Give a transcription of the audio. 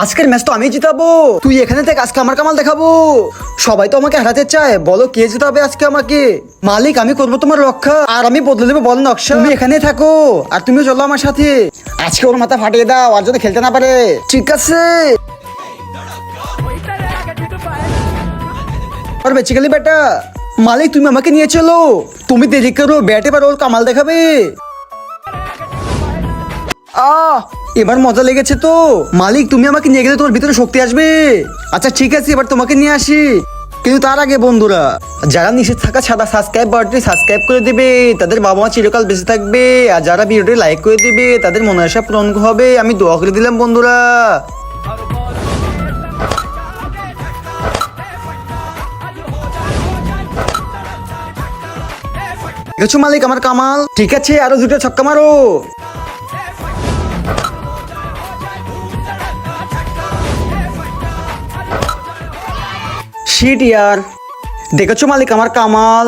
আজকের ম্যাচ তো আমি জিতাবো। তুই এখানে থেকে আজকে আমার কামাল দেখাবো। সবাই তো আমাকে হারাতে চায়, বলো কে জিতাবে আজকে আমাকে? মালিক, আমি করবো তোমার রক্ষা, আর আমি বদলে দেবো বল নকশা। তুমি এখানে থাকো আর তুমিও চলো আমার সাথে। আজকে ওর মাথা ফাটিয়ে দাও আর যদি খেলতে না পারে। ঠিক আছে, আর বেঁচে গেলি বেটা। মালিক, তুমি আমাকে নিয়ে চলো। তুমি দেরি করো, ব্যাটে পারো, ওর কামাল দেখাবে। এবার মজা লেগেছে তো। মালিক, তুমি আমাকে নিয়ে গেলে তোমার ভিতরে শক্তি আসবে। আচ্ছা ঠিক আছে, এবার তোমাকে নিয়ে আসি। কিন্তু তার আগে বন্ধুরা, যারা নিষেধ থাকা সাদা সাবস্ক্রাইব বাটনটি সাবস্ক্রাইব করে দেবে তাদের বাবা মা চিরকাল বেঁচে থাকবে, আর যারা ভিডিওটি লাইক করে দেবে তাদের মনের আশা পূরণ হবে। আমি দোয়া করে দিলাম বন্ধুরা। দেখেছো মালিক আমার কামাল? ঠিক আছে, আরো দুটো ছক্কা মারো। শিট ইয়ার। দেখেছো মালিক আমার কামাল?